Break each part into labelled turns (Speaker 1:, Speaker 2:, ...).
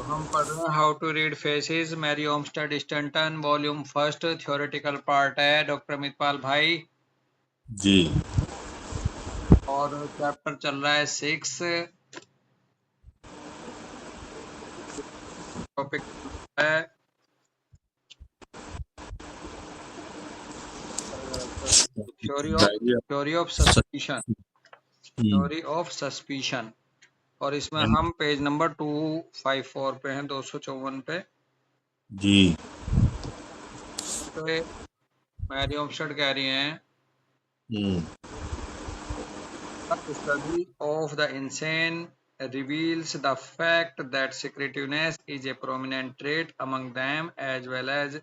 Speaker 1: हम पढ़ रहे हैं how to read faces, Mary Olmsted Stanton, volume first, theoretical part है, डॉक्टर अमितपाल भाई।
Speaker 2: जी।
Speaker 1: और चैप्टर चल रहा है 6। टॉपिक है theory of suspicion. Theory of suspicion. और इसमें हम पेज नंबर 254 पे हैं, 254 पे।
Speaker 2: जी।
Speaker 1: तो मैरी ओमस्टेड कह रही हैं, the study of the insane reveals the fact that secretiveness is a prominent trait among them as well as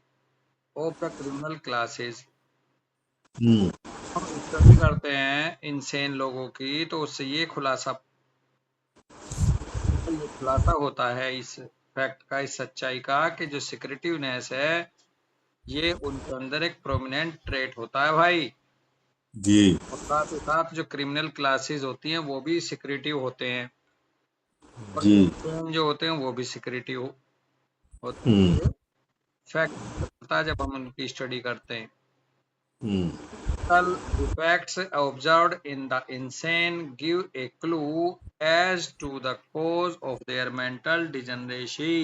Speaker 1: of the criminal classes। हम स्टडी करते हैं इंसेन लोगों की, तो उससे ये खुलासा होता है इस फैक्ट का, इस सच्चाई का, कि जो सिक्रेटिवनेस है ये उनके अंदर एक प्रोमिनेंट ट्रेट होता है भाई।
Speaker 2: जी।
Speaker 1: और साथ ही साथ जो क्रिमिनल क्लासेस होती हैं वो भी सिक्रेटिव होते हैं, और
Speaker 2: जी।
Speaker 1: इंसेन जो होते हैं वो भी सिक्रेटिव होते हैं। ये फैक्ट होता है जब हम उनकी स्टडी करते हैं। Defects observed in the insane give a clue as to the cause of their mental degeneracy.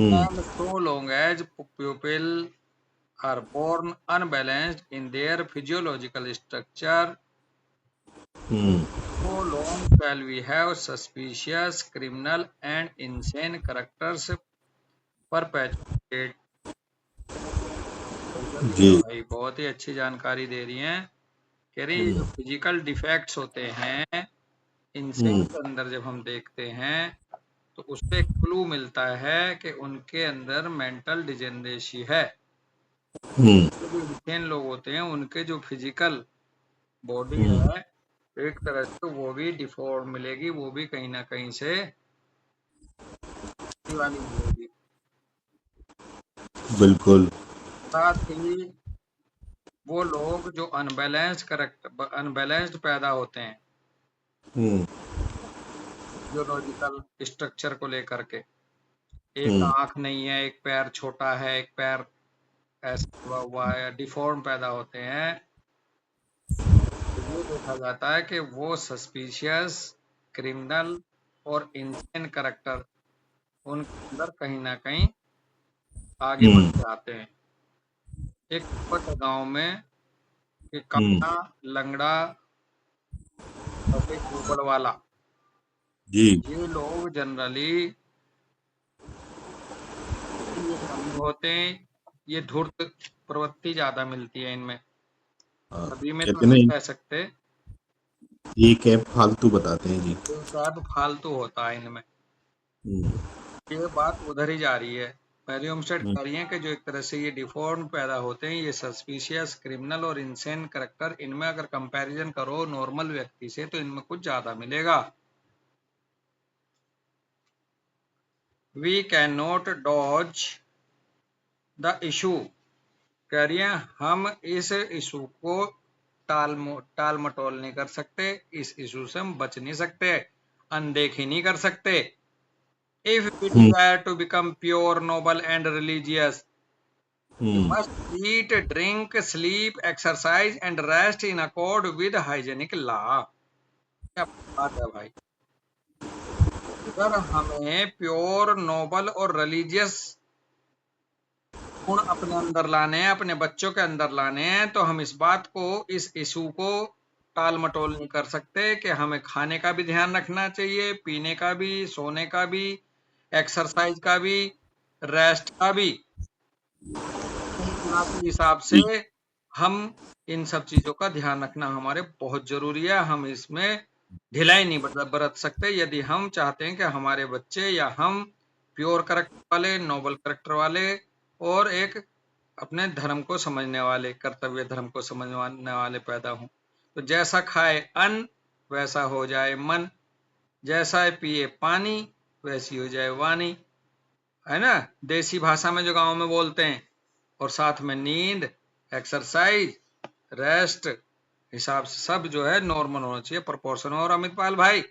Speaker 1: And so long as pupils are born unbalanced in their physiological structure, so long shall we have suspicious, criminal and insane characters perpetuated।
Speaker 2: जी।
Speaker 1: भाई बहुत ही अच्छी जानकारी दे रही हैं। कह रही जो physical defects होते हैं इंसेन के अंदर जब हम देखते हैं तो उससे क्लू मिलता है कि उनके अंदर मेंटल डिजेनरेसी है। जो इंसेन लोग होते हैं उनके जो फिजिकल बॉडी है एक तरह से वो भी डिफॉर्म मिलेगी, वो भी कहीं ना कहीं से वाली मिलेगी।
Speaker 2: बिल्कुल।
Speaker 1: साथ ही वो लोग जो अनबैलेंस्ड पैदा होते हैं फिजियोलॉजिकल स्ट्रक्चर को लेकर के, एक आंख नहीं है, एक पैर छोटा है, एक पैर ऐसा हुआ है, डिफॉर्म पैदा होते हैं, तो ये देखा जाता है कि वो सस्पिशियस, क्रिमिनल और इंसेन कैरेक्टर उनके अंदर कहीं ना कहीं आगे बढ़ते आते हैं। एक छोटे गांव में एक काला, लंगड़ा और एक ऊबड़ वाला,
Speaker 2: जी।
Speaker 1: ये लोग जनरली ये कमी होते हैं, ये धूर्त प्रवृत्ति ज्यादा मिलती है इनमें। सभी में तो
Speaker 2: कहते
Speaker 1: नहीं
Speaker 2: नहीं,
Speaker 1: कह सकते,
Speaker 2: ये कैप फालतू बताते हैं जी।
Speaker 1: सब फालतू होता है इनमें। ये बात उधर ही जा रही है। मैरी ओमस्टेड कह रही है कि जो एक तरह से ये डिफॉर्म पैदा होते हैं, ये सस्पिशियस, क्रिमिनल और इंसेन कैरेक्टर, इनमें अगर कंपैरिजन करो नॉर्मल व्यक्ति से तो इनमें कुछ ज्यादा मिलेगा। We can not dodge the issue. कह रही है हम इस इशू को टाल मटोल नहीं कर सकते, इस इशू से हम बच नहीं सकते, अनदेखी नहीं कर सकते। If we desire to become pure, noble and religious, we must eat, drink, sleep, exercise and rest in accord with hygienic law। क्या बात है भाई। अगर हमें प्योर, नोबल और रिलीजियस गुण अपने अंदर लाने हैं, अपने बच्चों के अंदर लाने हैं, तो हम इस बात को, इस इशू को टाल मटोल नहीं कर सकते कि हमें खाने का भी ध्यान रखना चाहिए, पीने का भी, सोने का भी, एक्सरसाइज का भी, रेस्ट का भी। के हिसाब से हम इन सब चीजों का ध्यान रखना हमारे बहुत जरूरी है। हम इसमें ढिलाई नहीं बरत सकते यदि हम चाहते हैं कि हमारे बच्चे या हम प्योर करेक्टर वाले, नोबल करेक्टर वाले और एक अपने धर्म को समझने वाले, कर्तव्य धर्म को समझने वाले पैदा हों। तो जैसा खाए अन्न वैसा हो जाए मन, जैसा पिए पानी वैसी हो जाए वाणी, है ना। देसी भाषा में जो गांव में बोलते हैं। और साथ में नींद, एक्सरसाइज, रेस्ट, हिसाब से सब जो है नॉर्मल होना चाहिए, प्रोपोर्शन। और अमितपाल भाई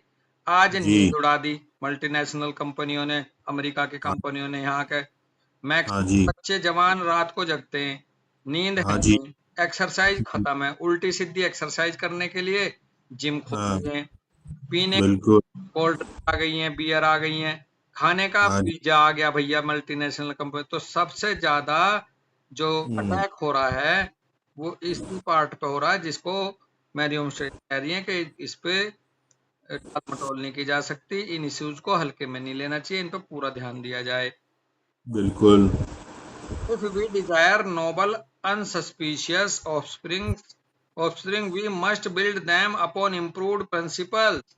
Speaker 1: आज
Speaker 2: जी
Speaker 1: नींद उड़ा दी मल्टीनेशनल कंपनियों ने, अमेरिका की
Speaker 2: हाँ
Speaker 1: कंपनियों ने। यहाँ के
Speaker 2: हाँ
Speaker 1: मैक्सिमम
Speaker 2: जी
Speaker 1: बच्चे जवान रात को जगते हैं, नींद
Speaker 2: हाँ
Speaker 1: है
Speaker 2: जी
Speaker 1: नहीं, एक्सरसाइज खत्म है। उल्टी सीधी एक्सरसाइज करने के लिए जिम खुल
Speaker 2: हाँ
Speaker 1: गए हैं, पीने
Speaker 2: बिल्कुल
Speaker 1: कोल्ड ड्रिंक आ गई हैं, बियर आ गई हैं, खाने का
Speaker 2: हाँ जी
Speaker 1: पिज्जा आ गया भैया मल्टीनेशनल कंपनी। तो सबसे ज्यादा जो
Speaker 2: हम्म,
Speaker 1: अटैक हो रहा है वो इसी पार्ट पे हो रहा है, जिसको मैरियम स्ट्रीट कह रही है कि इस पे टाल-मटोल नहीं की जा सकती। इन इश्यूज को हल्के में नहीं लेना चाहिए, इन पे पूरा ध्यान दिया जाए।
Speaker 2: बिल्कुल
Speaker 1: If we desire noble, unsuspicious offspring, we must build them upon improved principles,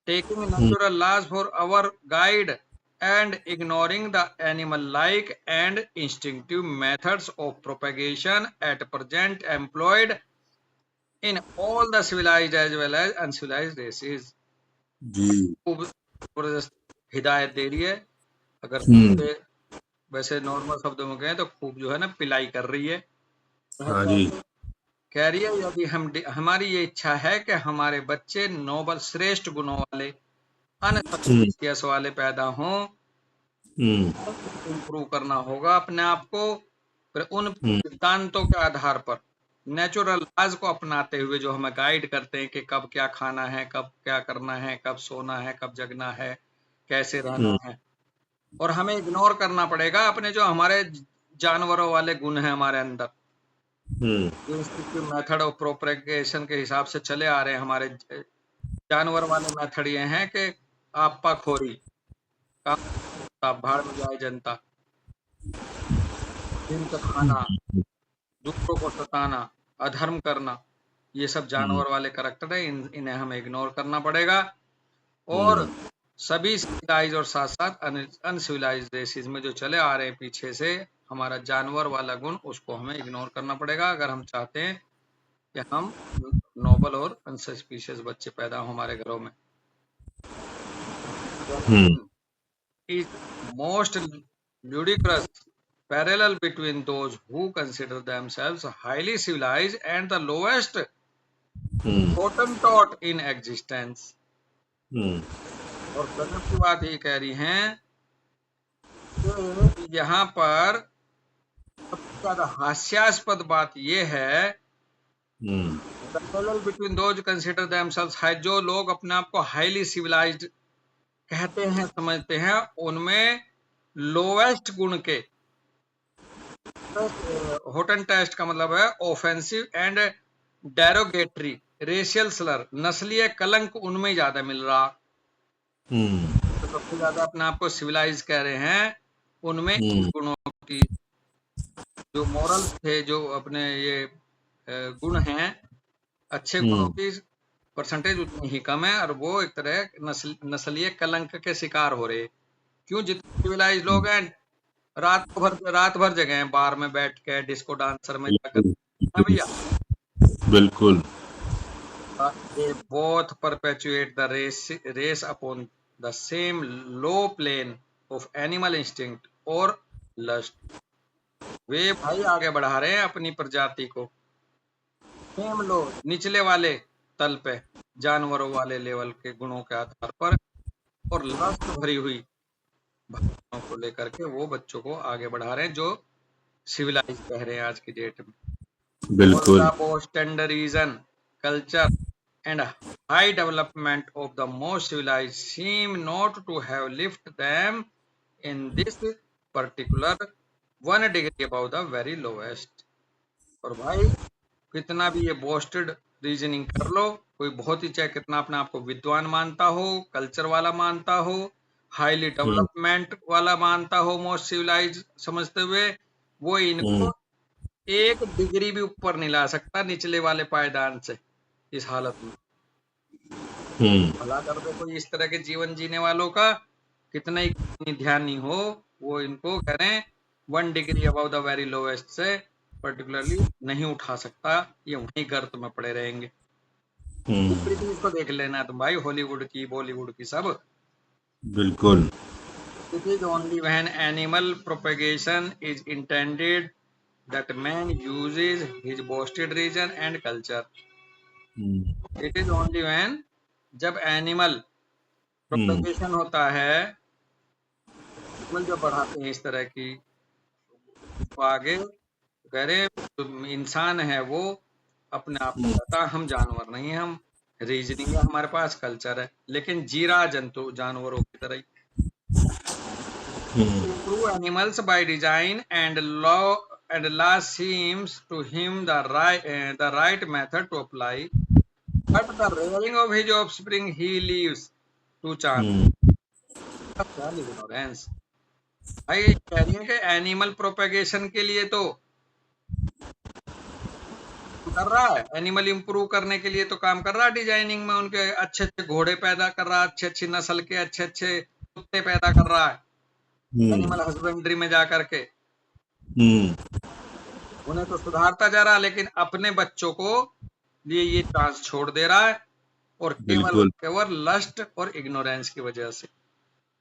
Speaker 1: taking
Speaker 2: hmm,
Speaker 1: natural laws for our guide and ignoring the animal-like and instinctive methods of propagation at present employed in all the civilized as well as uncivilized races.
Speaker 2: जी
Speaker 1: खूब जबरदस्त हिदायत दे रही है। अगर
Speaker 2: हम्म,
Speaker 1: वैसे normal शब्दों में कहें तो खूब जो है ना पिलाई कर रही है।
Speaker 2: हाँ जी
Speaker 1: कह रही है यदि हमारी ये इच्छा है कि हमारे बच्चे नोबल श्रेष्ठ गुणों वाले,
Speaker 2: हम्म,
Speaker 1: अनसस्पिशियस वाले पैदा हों,
Speaker 2: हम्म,
Speaker 1: इम्प्रूव करना होगा अपने आप को। फिर उन
Speaker 2: हम्म,
Speaker 1: सिद्धांतों के आधार पर नेचुरल लॉज को अपनाते हुए जो हमें गाइड करते हैं कि कब क्या खाना है, कब क्या करना है, कब सोना है, कब जगना है, कैसे रहना
Speaker 2: हम्म,
Speaker 1: है। और हमें इग्नोर करना पड़ेगा अपने जो हमारे जानवरों वाले गुण हैं हमारे अंदर,
Speaker 2: हम्म,
Speaker 1: जो इंस्टिंक्टिव मेथड ऑफ प्रोपगेशन के हिसाब से चले आ रहे हैं। हमारे जानवर वाले मेथड ये हैं कि आपा खोरी, काम भाड़ में जाए जनता, दिन का खाना, दूसरों को सताना, अधर्म करना, ये सब
Speaker 2: हम्म,
Speaker 1: जानवर वाले करैक्टर है। इन्हें हमें इग्नोर करना पड़ेगा। और
Speaker 2: हम्म,
Speaker 1: सभी सिविलाइज और साथ साथ अनसिविलाइज रेसिस में जो चले आ रहे हैं पीछे से, हमारा जानवर वाला गुण उसको हमें इग्नोर करना पड़ेगा अगर हम चाहते हैं कि हम नोबल और अनसस्पिशियस बच्चे पैदा हो हमारे घरों में।
Speaker 2: हम्म,
Speaker 1: is most ludicrous parallel between those who consider themselves highly civilized and the lowest
Speaker 2: hmm,
Speaker 1: hottentot in existence।
Speaker 2: हम्म,
Speaker 1: और गजब की बात ये कह रही हैं कि यहाँ पर सबसे ज्यादा हास्यास्पद बात ये है,
Speaker 2: hmm,
Speaker 1: parallel between those consider themselves high, जो लोग अपने आप को हाईली सिविलाइज्ड कहते हैं समझते हैं, उनमें लोवेस्ट गुण के, होटन टेस्ट का मतलब है offensive and derogatory racial Slur, नस्लीय कलंक उनमें ज्यादा मिल रहा।
Speaker 2: हम्म,
Speaker 1: तो सबसे ज्यादा अपने आप को सिविलाइज कह रहे हैं उनमें इन
Speaker 2: हम्म,
Speaker 1: गुणों की, जो मॉरल थे, जो अपने ये गुण हैं, अच्छे गुणों
Speaker 2: हम्म,
Speaker 1: की परसेंटेज उतनी ही कम है, और वो एक तरह नस्लीय कलंक के शिकार हो रहे। क्यों? जितने सिविलाइज लोग हैं रात भर जगह हैं बार में बैठ के डिस्को डांसर में जाकर,
Speaker 2: बिल्कुल
Speaker 1: हाँ
Speaker 2: बिल्कुल
Speaker 1: भैया।
Speaker 2: बिल्कुल
Speaker 1: They both perpetuate the race upon the same low plane of animal instinct और lust। वे भाई आगे बढ़ा रहे हैं अपनी प्रजाति को सेम लो, निचले वाले तल पे, जानवरों वाले लेवल के गुणों के आधार पर, और लस्ट भरी हुई भावनाओं को लेकर के वो बच्चों को आगे बढ़ा रहे हैं, जो सिविलाइज कह रहे हैं आज की डेट में। All
Speaker 2: बिल्कुल
Speaker 1: the most reason, culture, and high development of the most civilized seem not to have lifted them in this particular 1 degree above the very lowest। और भाई कितना भी ये बोस्टेड रीजनिंग कर लो, कोई बहुत ही चाहे कितना अपने आप को विद्वान मानता हो, कल्चर वाला मानता हो, हाईली
Speaker 2: हम्म,
Speaker 1: डेवलपमेंट वाला मानता हो, मोस्ट सिविलाइज समझते हुए, वो
Speaker 2: हम्म,
Speaker 1: इनको 1 डिग्री भी ऊपर नहीं ला सकता निचले वाले पायदान से इस हालत में।
Speaker 2: हम्म,
Speaker 1: भला कर दे कोई इस तरह के जीवन जीने वालों का, कितना ही ध्यान नहीं हो, वो इनको कह रहे हैं 1 degree above the very lowest से पर्टिकुलरली नहीं उठा सकता, ये वहीं गर्त में पड़े रहेंगे।
Speaker 2: हम्म,
Speaker 1: ब्रिटिश को देख लेना तुम भाई, हॉलीवुड की बॉलीवुड की सब।
Speaker 2: बिल्कुल
Speaker 1: it is only when animal propagation is intended that man uses his boasted region and culture।
Speaker 2: Hmm,
Speaker 1: it is only when, जब एनिमल प्रोपेगेशन होता है, एनिमल जो बढ़ाते हैं इस तरह की, तो आगे कह रहे तो इंसान है वो अपने आप में रहता, हम जानवर नहीं हैं, हम रीजनिंग है, हमारे पास कल्चर है, लेकिन जी रहा जंतु जानवरों की तरह ही। Improve animals by design and law seems to him the right method to apply, but the rearing of his offspring he leaves to chance. Ignorance. भाई कह रही है कि एनिमल प्रोपेगेशन के लिए तो कर रहा है, एनिमल इंप्रूव करने के लिए तो काम कर रहा है, डिजाइनिंग में उनके अच्छे अच्छे घोड़े पैदा कर रहा है, अच्छी अच्छी नस्ल के अच्छे अच्छे कुत्ते पैदा कर रहा है, एनिमल हस्बेंड्री में जा करके उन्हें तो सुधारता जा रहा है, लेकिन अपने बच्चों को लिए ये चांस छोड़ दे रहा है, और केवल
Speaker 2: बिल्कुल।
Speaker 1: केवल लस्ट और इग्नोरेंस की वजह से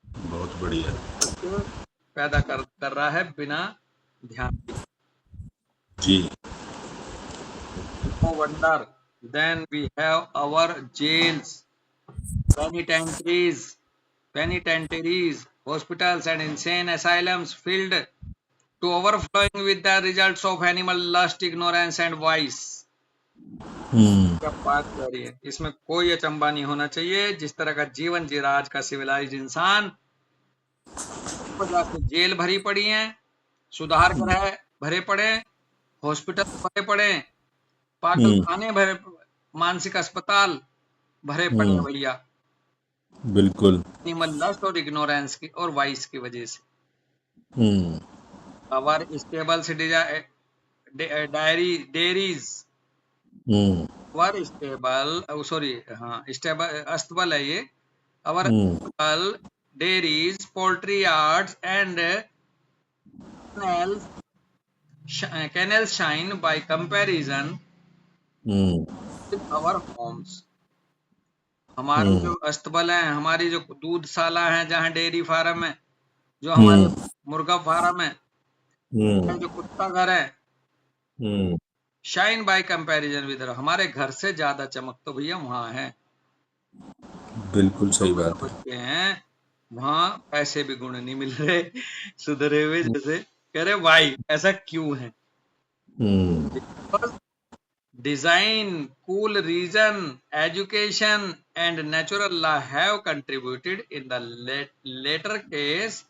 Speaker 2: बहुत बढ़िया।
Speaker 1: बच्चे पैदा कर रहा है बिना ध्यान दिए।
Speaker 2: जी।
Speaker 1: No wonder then we have our jails, penitentiaries, hospitals and insane asylums filled to overflowing with the results of animal lust, ignorance and vice. क्या बात कर रही है, इसमें कोई अचंभा नहीं होना चाहिए। जिस तरह का जीवन जी रहा आज का सिविलाइज्ड इंसान, वजह से जेल भरी पड़ी है, सुधार गृह भरे पड़े, हॉस्पिटल भरे पड़े, पागल खाने भरे, मानसिक अस्पताल भरे पड़े भैया,
Speaker 2: बिल्कुल।
Speaker 1: एनिमल लस्ट और इग्नोरेंस की और वाइस की वजह से। Our stables dairies were stable, sorry हाँ स्टेबल अस्तबल है ये, our stable dairies, poultry yards and kennels shine by comparison our homes. हमारे जो अस्तबल हैं, हमारी जो दूधशाला है, जहाँ डेयरी फार्म है, जो हमारे मुर्गा फार्म है, जो कुत्ता घर है, शाइन बाय कंपैरिजन विद, हमारे घर से ज्यादा चमक तो भैया वहां है।
Speaker 2: बिल्कुल सही बात
Speaker 1: है, हैं वहां पैसे भी गुण नहीं मिल रहे सुधरे हुए जैसे। कह रहे भाई ऐसा क्यों है? Design, cool reason, education and natural law have contributed in the latter case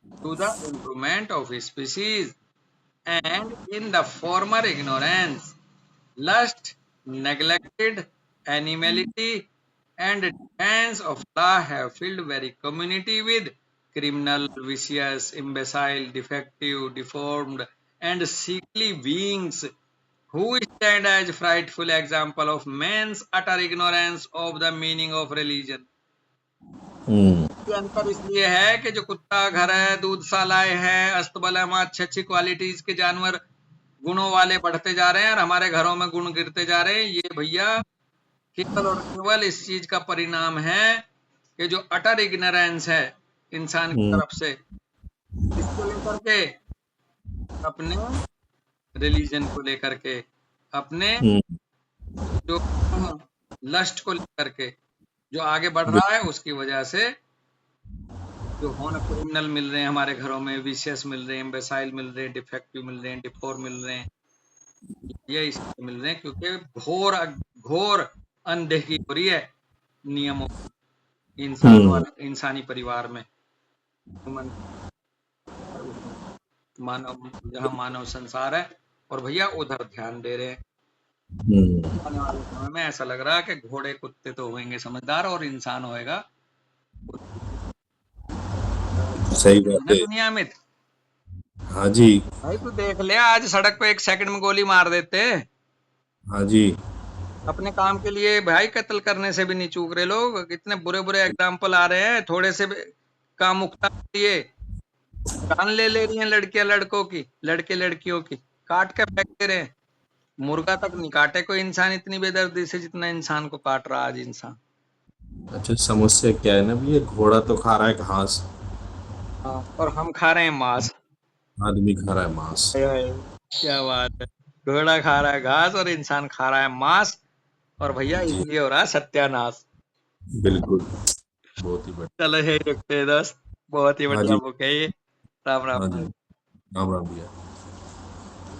Speaker 1: to the improvement of species, and in the former ignorance, lust, neglected, animality and defense of law have filled very community with criminal, vicious, imbecile, defective, deformed and sickly beings who stand as frightful example of man's utter ignorance of the meaning of religion. अंतर इसलिए है कि जो कुत्ता घर है, दूधशालाएं हैं, अस्तबल है, वहां अच्छी अच्छी क्वालिटीज के जानवर गुणों वाले बढ़ते जा रहे हैं और हमारे घरों में गुण गिरते जा रहे हैं। ये भैया केवल और केवल इस चीज का परिणाम है कि जो अटर इग्नोरेंस है इंसान की तरफ से, इसको लेकर के, अपने रिलीजन को लेकर के, अपने जो लस्ट को लेकर के जो आगे बढ़ रहा है, उसकी वजह से जो होना क्रिमिनल मिल रहे हैं हमारे घरों में, विशियस मिल रहे हैं, इम्बेसाइल मिल रहे हैं, डिफेक्टिव मिल रहे हैं, डिफोर मिल रहे हैं, ये इसलिए मिल रहे हैं क्योंकि घोर अनदेखी हो रही है नियमों इंसानी परिवार में, मानव जहाँ मानव संसार है, और भैया उधर ध्यान दे रहे हैं। आने वाले समय में ऐसा लग रहा है कि घोड़े कुत्ते तो होंगे समझदार और इंसान होएगा
Speaker 2: सही बात है
Speaker 1: दुनिया में।
Speaker 2: हाँ जी
Speaker 1: भाई तू देख ले, आज सड़क पे 1 सेकंड में गोली मार देते।
Speaker 2: हाँ जी
Speaker 1: अपने काम के लिए भाई कत्ल करने से भी नहीं चूक रहे लोग। कितने बुरे बुरे एग्जाम्पल आ रहे हैं, थोड़े से काम मुक्ता के लिए जान ले रही हैं लड़कियां लड़कों की, लड़के लड़कियों की, काट के फेंक दे रहे हैं। मुर्गा तक नहीं काटे कोई इंसान इतनी बेदर्दी से जितना इंसान को काट रहा आज इंसान।
Speaker 2: अच्छा समस्या क्या है ना भैया, घोड़ा तो खा रहा है घास
Speaker 1: और हम खा रहे हैं मांस,
Speaker 2: आदमी खा रहा है मांस।
Speaker 1: क्या बात है, घोड़ा खा रहा है घास और इंसान खा रहा है मांस, और भैया इसलिए हो रहा है सत्यानाश।
Speaker 2: बिल्कुल बहुत ही बढ़िया।
Speaker 1: चलो यही रखते हैं दोस्त, बहुत ही
Speaker 2: हाँ
Speaker 1: बढ़िया
Speaker 2: जी।
Speaker 1: बुक है ये। राम राम
Speaker 2: हाँ जी।
Speaker 1: भाई।
Speaker 2: राम राम भैया।